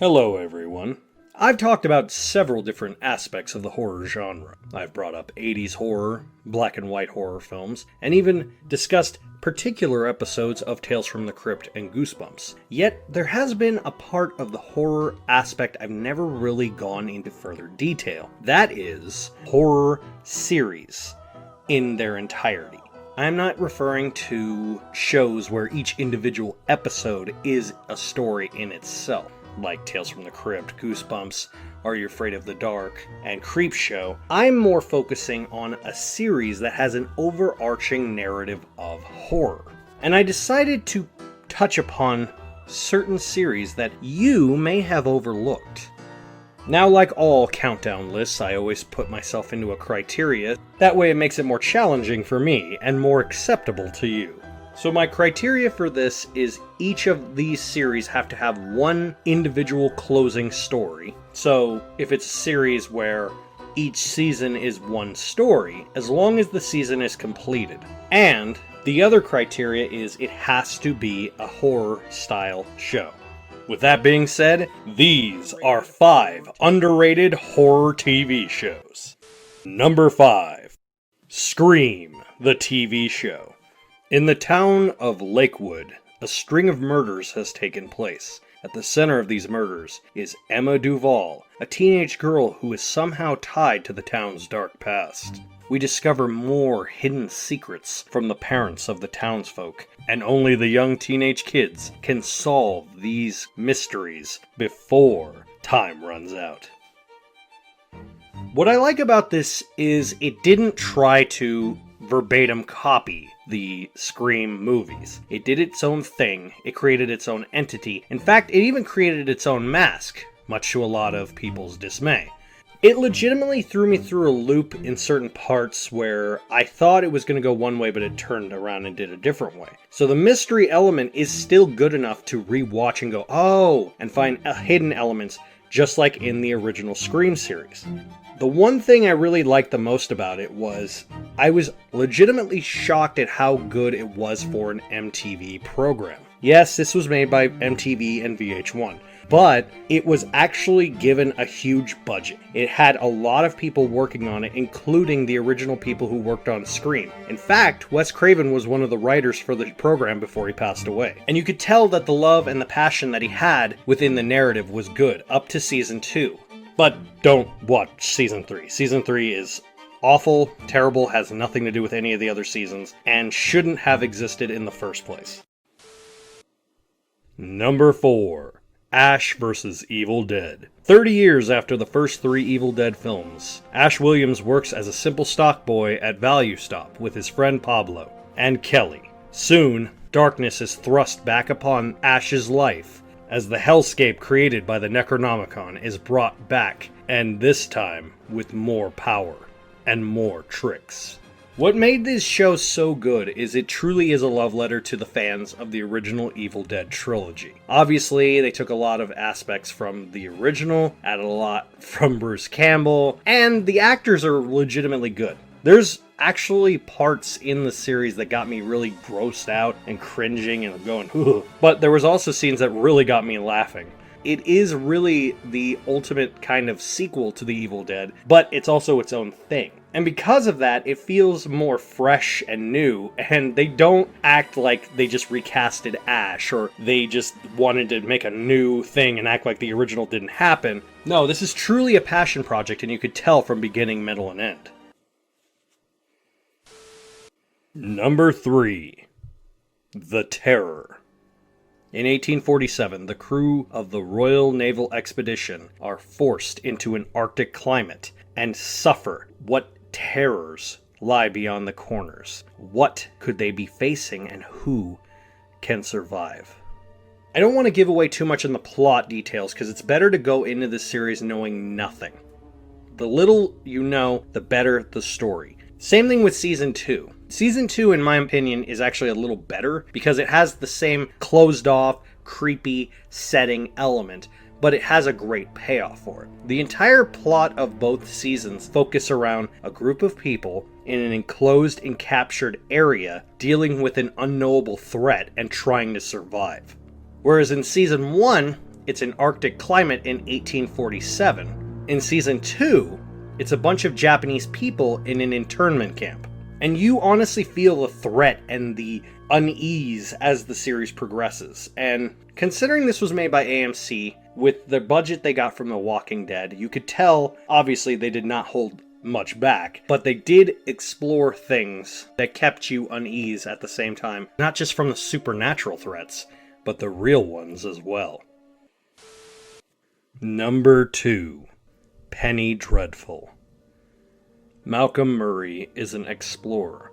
Hello everyone. I've talked about several different aspects of the horror genre. I've brought up 80s horror, black and white horror films, and even discussed particular episodes of Tales from the Crypt and Goosebumps. Yet, there has been a part of the horror aspect I've never really gone into further detail. That is, horror series in their entirety. I'm not referring to shows where each individual episode is a story in itself, like Tales from the Crypt, Goosebumps, Are You Afraid of the Dark, and Creepshow. I'm more focusing on a series that has an overarching narrative of horror. And I decided to touch upon certain series that you may have overlooked. Now, like all countdown lists, I always put myself into a criteria. That way it makes it more challenging for me and more acceptable to you. So my criteria for this is each of these series have to have one individual closing story. So if it's a series where each season is one story, as long as the season is completed. And the other criteria is it has to be a horror style show. With that being said, these are 5 underrated horror TV shows. Number 5. Scream, the TV show. In the town of Lakewood, a string of murders has taken place. At the center of these murders is Emma Duval, a teenage girl who is somehow tied to the town's dark past. We discover more hidden secrets from the parents of the townsfolk, and only the young teenage kids can solve these mysteries before time runs out. What I like about this is it didn't try to verbatim copy the Scream movies. It did its own thing, it created its own entity. In fact, it even created its own mask, much to a lot of people's dismay. It legitimately threw me through a loop in certain parts where I thought it was going to go one way, but it turned around and did a different way. So the mystery element is still good enough to rewatch and go, oh, and find hidden elements, just like in the original Scream series. The one thing I really liked the most about it was I was legitimately shocked at how good it was for an MTV program. Yes, this was made by MTV and VH1. But it was actually given a huge budget. It had a lot of people working on it, including the original people who worked on Scream. In fact, Wes Craven was one of the writers for the program before he passed away. And you could tell that the love and the passion that he had within the narrative was good, up to season 2. But don't watch season 3. Season 3 is awful, terrible, has nothing to do with any of the other seasons, and shouldn't have existed in the first place. Number 4. Ash vs. Evil Dead. 30 years after the first 3 Evil Dead films, Ash Williams works as a simple stock boy at Value Stop with his friend Pablo and Kelly. Soon, darkness is thrust back upon Ash's life as the hellscape created by the Necronomicon is brought back, and this time with more power and more tricks. What made this show so good is it truly is a love letter to the fans of the original Evil Dead trilogy. Obviously, they took a lot of aspects from the original, added a lot from Bruce Campbell, and the actors are legitimately good. There's actually parts in the series that got me really grossed out and cringing and going, ugh. But there was also scenes that really got me laughing. It is really the ultimate kind of sequel to The Evil Dead, but it's also its own thing. And because of that, it feels more fresh and new, and they don't act like they just recasted Ash, or they just wanted to make a new thing and act like the original didn't happen. No, this is truly a passion project, and you could tell from beginning, middle, and end. Number 3. The Terror. In 1847, the crew of the Royal Naval Expedition are forced into an Arctic climate and suffer. What terrors lie beyond the corners? What could they be facing, and who can survive? I don't want to give away too much in the plot details because it's better to go into this series knowing nothing. The little you know, the better the story. Same thing with Season 2. Season 2, in my opinion, is actually a little better because it has the same closed-off, creepy setting element, but it has a great payoff for it. The entire plot of both seasons focus around a group of people in an enclosed and captured area dealing with an unknowable threat and trying to survive. Whereas in Season 1, it's an Arctic climate in 1847. In season 2, it's a bunch of Japanese people in an internment camp. And you honestly feel the threat and the unease as the series progresses. And considering this was made by AMC, with the budget they got from The Walking Dead, you could tell, obviously, they did not hold much back, but they did explore things that kept you unease at the same time, not just from the supernatural threats, but the real ones as well. Number 2. Penny Dreadful. Malcolm Murray is an explorer,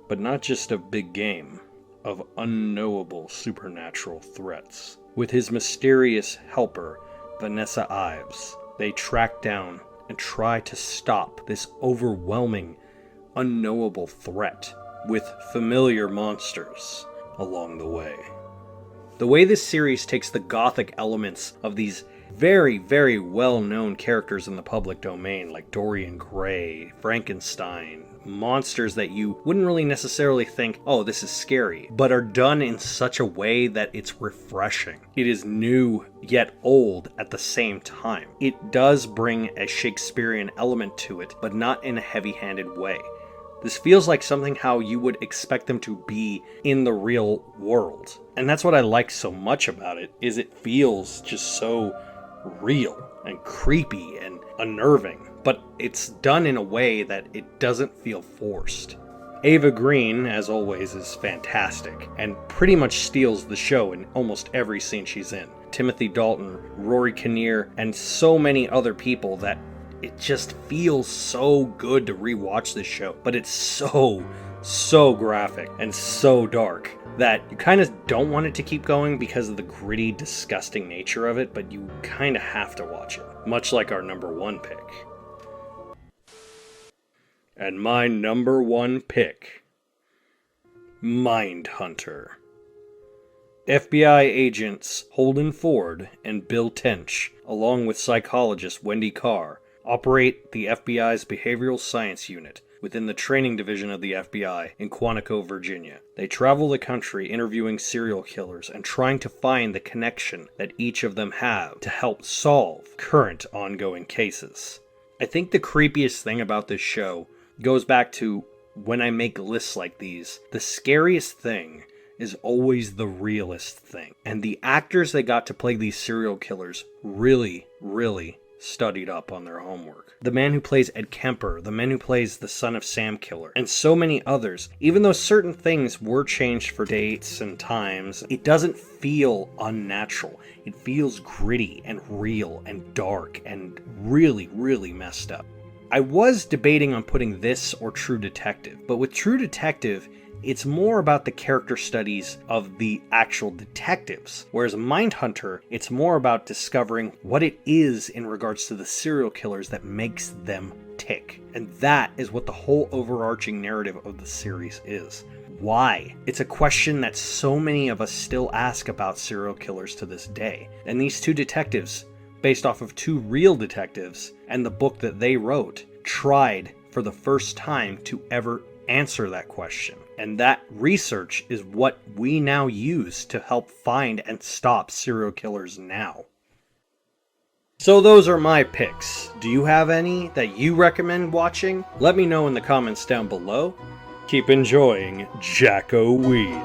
but not just of big game, of unknowable supernatural threats. With his mysterious helper, Vanessa Ives, they track down and try to stop this overwhelming, unknowable threat with familiar monsters along the way. The way this series takes the gothic elements of these very, very well-known characters in the public domain, like Dorian Gray, Frankenstein, monsters that you wouldn't really necessarily think, oh, this is scary, but are done in such a way that it's refreshing. It is new yet old at the same time. It does bring a Shakespearean element to it, but not in a heavy-handed way. This feels like something how you would expect them to be in the real world. And that's what I like so much about it, is it feels just so real and creepy and unnerving, but it's done in a way that it doesn't feel forced. Ava Green, as always, is fantastic and pretty much steals the show in almost every scene she's in. Timothy Dalton, Rory Kinnear, and so many other people that it just feels so good to rewatch this show, but it's so graphic and so dark that you kind of don't want it to keep going because of the gritty, disgusting nature of it, but you kind of have to watch it, much like our number 1 pick. And my number 1 pick, Mindhunter. FBI agents Holden Ford and Bill Tench, along with psychologist Wendy Carr, operate the FBI's Behavioral Science Unit within the training division of the FBI in Quantico, Virginia. They travel the country interviewing serial killers and trying to find the connection that each of them have to help solve current ongoing cases. I think the creepiest thing about this show goes back to when I make lists like these. The scariest thing is always the realest thing. And the actors that got to play these serial killers really studied up on their homework. The man who plays Ed Kemper, the man who plays the son of Sam Killer, and so many others. Even though certain things were changed for dates and times, it doesn't feel unnatural. It feels gritty and real and dark and really messed up. I was debating on putting this or True Detective, but with True Detective, it's more about the character studies of the actual detectives, whereas Mindhunter, it's more about discovering what it is in regards to the serial killers that makes them tick. And that is what the whole overarching narrative of the series is. Why? It's a question that so many of us still ask about serial killers to this day. And these 2 detectives, based off of 2 real detectives and the book that they wrote, tried for the first time to ever answer that question. And that research is what we now use to help find and stop serial killers now. So those are my picks. Do you have any that you recommend watching? Let me know in the comments down below. Keep enjoying Jack-O-Ween.